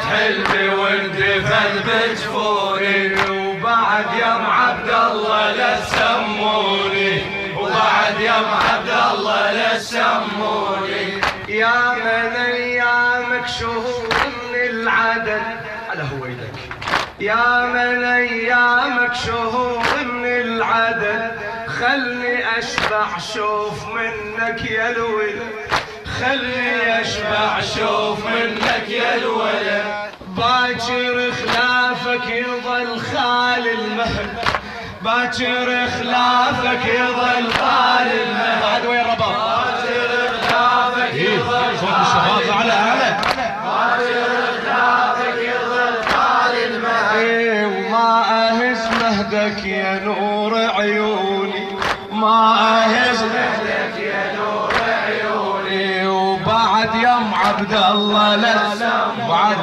حلمي واندفن بجفوني، وبعد يم عبد الله لا سموني، وبعد يم عبد الله لا سموني. يا من ايامك شهور من العدد على هويلك، يا من ايامك شهور من العدد، خلني اشبع شوف منك يا الولد، خلني اشبع شوف منك يا الولد. باكر خلافك يظل خال المهد، باكر خلافك يظل خال المهد. بعد وين رباب؟ باكر خلافك يظل صوت الشباب على اعلى. باكر خلافك يظل خال المهد. وما اهز مهدك يا نور عيوني، ما اهز مهدك يا نور عيوني، وبعد يم عبد الله لسم، بعد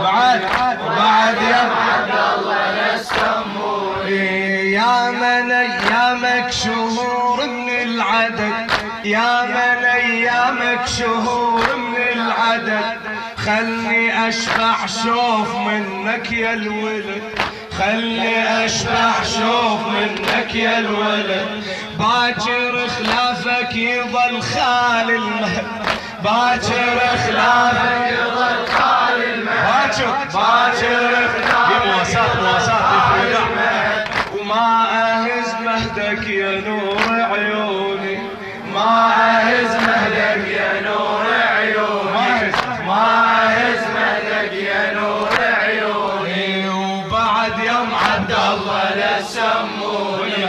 يم عبد الله لا سموني. يا من ايامك شهور من العدد، يا من ايامك شهور من العدد، خلني اشبع شوف منك يا الولد، خلني اشبع شوف منك يا الولد. باكر خلافك يظل خال المهد، باكر خلافك يظل خال المهد، باكر خلافك مواساة وما اهز مهدك يا نور عيوني، ما اهز مهدك يا نور عيوني، ما اهز مهدك يا نور عيوني. وبعد يم عبد الله لا سموني،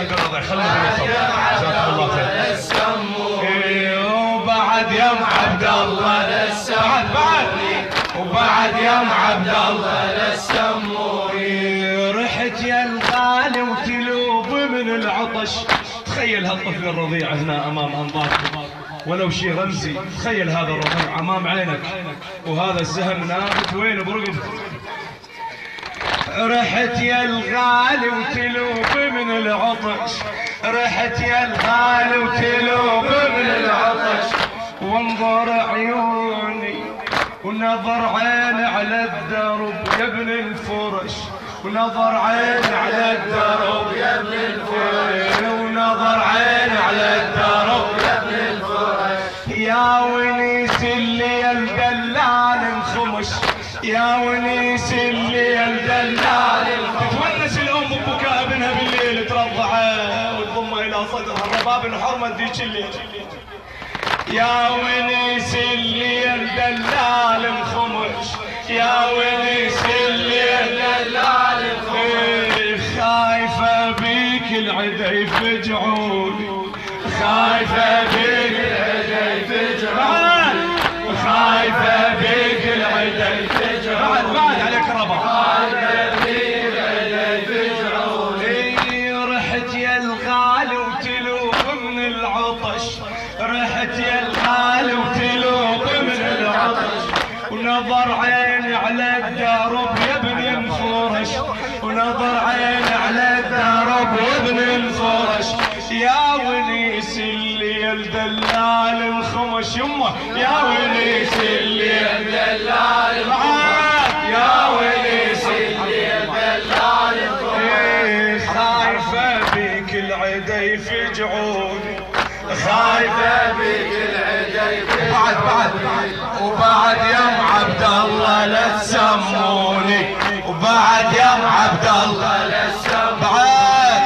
وبعد يم عبد الله لا سموني، وبعد يم عبد الله لا سموني. رحت يا الغالي وتلوب من العطش. تخيل هالطفل الرضيع هنا امام انظارك، ولو شيء رمزي. تخيل هذا الرضيع امام عينك، وهذا السهم نابت وين برقبته. رحت يا الغالي وتلوب من العطش، رحت يا الغالي وتلوب من العطش، وانظر عيوني ونظر عين على الدرب يا ابن الفرش، ونظر عين على الدرب يا ابن الفرش، ونظر عين على الدرب يا ابن الفرش. يا ونيس الليل دلال انخمش، يا ونيس الليل دلال انخمش. تتونس الام ببكاء ابنها بالليل، ترضعه وتضمه الى صدرها، الرباب الحرمه ذيك الليل. يا ونيس الليل دلال انخمش، يا ونيس الليل دلال انخمش. خايفه بيك العدا يفجعوني، خايفه بيك العدا يفجعوني، خايفه بيك العدا يفجعوني. بعد عليك ربا، خايفه بيك العدا يفجعوني. رحت يا الغالي وتلوب من العطش، رحت يا الغالي وتلوب من العطش، ونظر عيني على الدرب يا ابن الفرش، ونظر عيني على الدرب يا ابن الفرش. يا ونيس الليل دلال الخمش، يمه يا ونيس الليل دلال الخمش، يا ونيس الليل دلال الخمش. خايفه بيك العدا يفجعوني، خايفه بيك العدا يفجعوني. وبعد يم عبد الله لا تسموني، وبعد يم عبد الله لا سموني،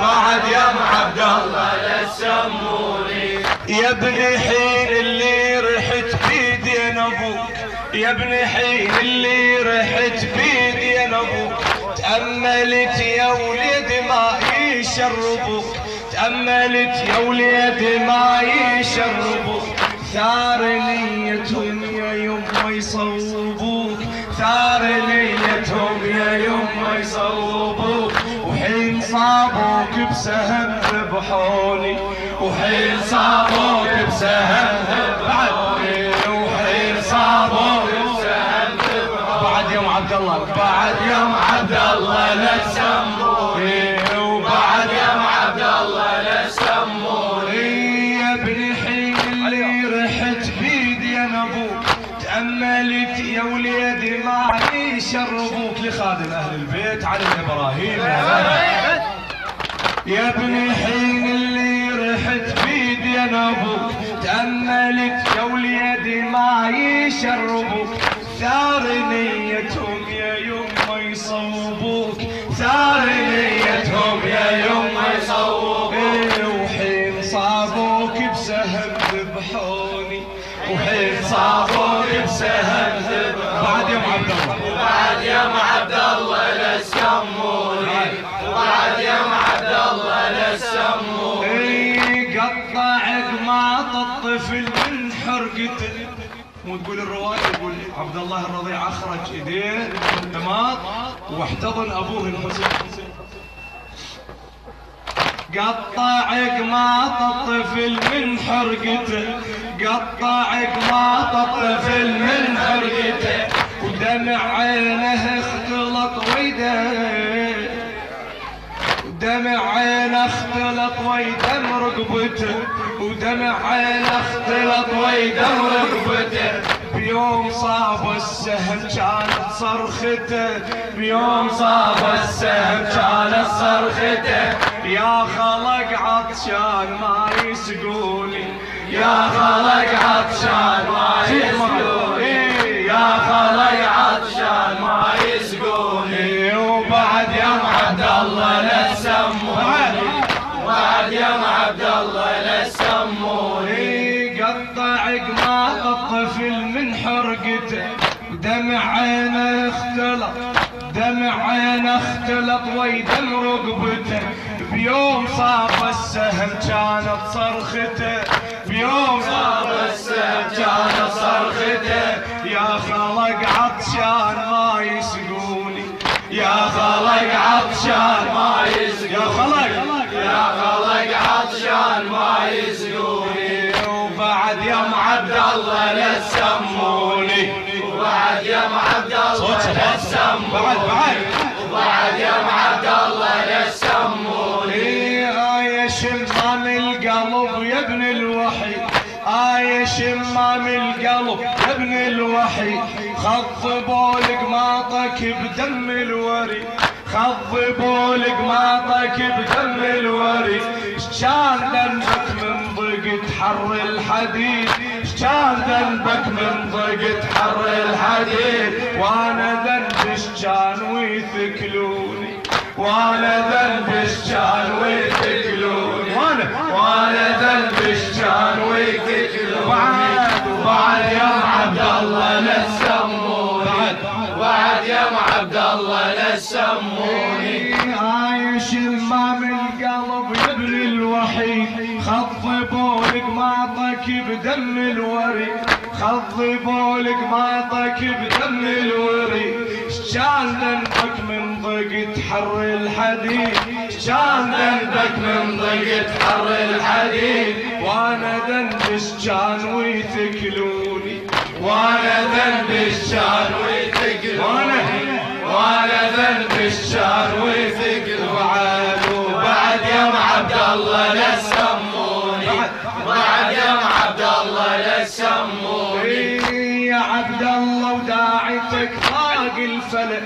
بعد يم عبد الله لا سموني. يا ابن حين اللي رحت بيدين ابوك، يا ابن حين اللي رحت بيدين ابوك، تأملت يا ولد ما يشربوك، تأملت يا ولد ما يشربوك. ثار نيتهم يا يما يصوبوك، ثار نيتهم يا يما يصوبوك. وحين صابوك بسهم ذبحوني، وحين صابوك بسهم ذبحوني، وحين صابوك بسهم ذبحوني. بعد يوم عبد الله، بعد يوم عبد الله لا تسموني، وبعد يوم عبد الله لا تسموني. يا ابن حين اللي رحت بيدي انا ابوك، تأملت يا وليدي ما ما يشربوك لخادم اهل البيت علي الابراهيم. يا ابني حين اللي رحت بيدين ابوك تأملت جول يدي ما يشربوك، ثار نيتهم يا يما يصوبوك، ثار نيتهم يا يما يصوبوك. وحين صابوك بسهم ذبحوني، وحين صابوك بسهم ذبحوني. بعد يوم عبد الله، وبعد يوم عبد الله لا سموني، وبعد يوم عبد الله لا سموني. قطع قماط الطفل من حرقته، مو تقول الرواية يقول عبد الله الرضيع اخرج ايديه قماط واحتضن ابوه الحسين. قطع قماط الطفل من حرقته، قطع قماط الطفل من حرقته، ودمع عينه اختلط ويده، ودمع عينه اختلط ويدم رقبته، ودمع عينه اختلط ويدم رقبته. بيوم صاب السهم كانت صرخته، بيوم صاب السهم كانت صرخته. يا خلق عطشان ما يسقوني، يا خلق عطشان ما يسقوني، يا خلق عطشان ما يسقوني. وبعد يوم عبد الله لا سموني، وبعد يوم عبد الله لا سموني. قطع قماط الطفل من حرقته، دمع عينه اختلط، دمع عينه اختلط ويدم رقبته. بيوم صاب السهم كانت صرخته، بيوم صاب السهم كانت صرخته. يا خلق عطشان ما يسقوني، يا خلق عطشان ما يسقوني، يا خلق، يا خلق عطشان ما يسقوني. وبعد يوم عبد الله لا سموني، وبعد يوم عبد الله لا سموني، وبعد يوم عبد الله لا سموني. يا شمام القلب يا ابن الوحي، يا شمام القلب يا ابن الوحي، خضبوا لقماطك بدم الوري، خضبوا لقماطك بدم الوري. كان ذنبك من ضيقة حر الحديد، كان ذنبك من ضيقة حر الحديد. وانا ذنبش كان ويثكلوني، وانا ذنبش كان ويثكلوني، وانا ذنبش كان ويثكلوني. وبعد يوم عبد الله لا سموني، وبعد يوم عبد الله لا سموني. يا شمام القلب يا ابن الوحي، خضبوا لقماطك بدم الوري، خضبوا لقماطك بدم الوري. كان ذنبك من ضيقة حر الحديد، كان ذنبك من ضيقة حر الحديد. وانا ذنبش كان ويثكلوني، وانا ذنبش كان ويثكلوني، وانا ذنبش كان ويثكلوني. وبعد يوم عبد الله لا سموني، وبعد يوم عبد الله لا سموني. يا عبد الله وداعتك ضاق الفلك،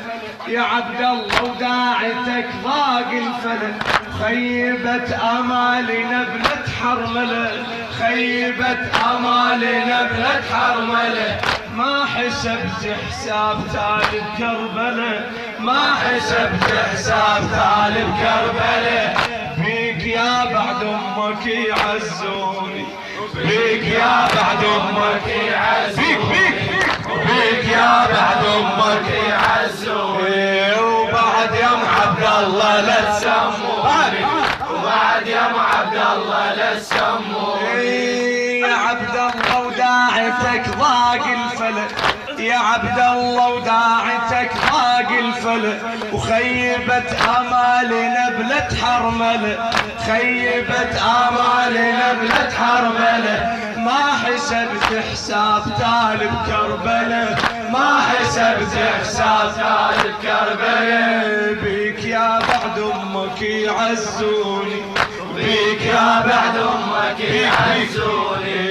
يا عبد الله وداعتك ضاق الفلك. خيبت امالنا ابنة حرمله، خيبت امالنا ابنة حرمله. ما حسبت حساب طالب كربله، ما حسبت حساب طالب كربله. بيك يا بعد امك يعزوني، بيك يا بعد امك يعزوني، بيك يا بعد امك يعزوني. وبعد يوم عبد الله لا تسموني، وبعد يوم عبد الله لا سموني. يا عبد الله وداعتك ضاق الفلك، يا عبد الله وداعتك ضاق الفلك. وخيبت امالنا بلد حرمله، خيبت امالنا بلد حرمله. ما حسبت حساب طالب كربله، ما حسبت حساب طالب كربله. بيك يا بعد امك يعزوني، بيك يا بعد امك يعزوني،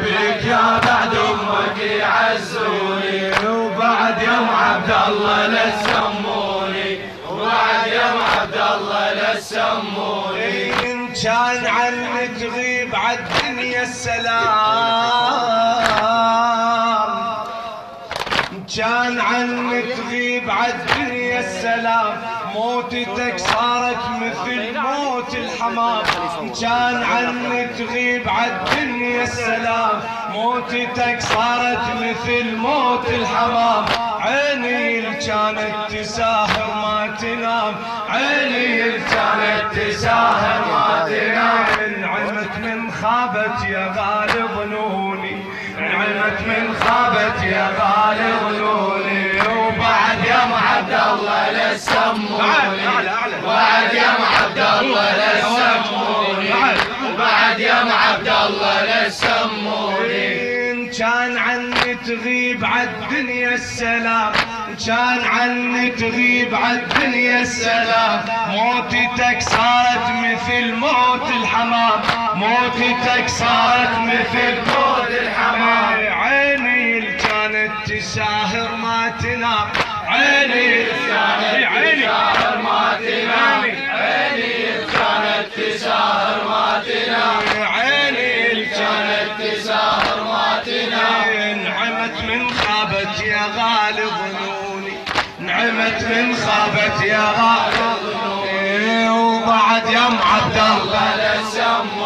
بيك يا بعد امك يعزوني. وبعد يوم عبد الله لا تسموني، وبعد يم عبد الله لا تسموني. إن كان عني تغيب عالدنيا السلام، إن كان عني تغيب عالدنيا السلام، موتتك صارت مثل موت الحمام. إن كان عني تغيب عالدنيا السلام، موتتك صارت مثل موت الحمام. عيني اللي كانت تساهر ما تنام، عيني اللي كانت تساهر ما تنام. انعمت من خابت يا غالي ظنوني، انعمت من خابت يا غالي ظنوني. وبعد يم عبد الله لا تسموني، وبعد يم عبد الله لا تسموني، وبعد يم عبد الله لا تسموني. إن كان عني تغيب عالدنيا السلام، إن كان عني تغيب عالدنيا السلام، موتتك صارت مثل موت الحمام، موتتك صارت مثل موت الحمام. عيني اللي كانت تساهر ما تنام، عيني اللي كانت تساهر ما تنام، عيني اللي كانت تساهر ما تنام، عيني اللي كانت تساهر ما تنام. انعمت من خابت يا غالي ظنوني، انعمت من خابت يا غالي ظنوني. وبعد يم عبد الله لا تسموني،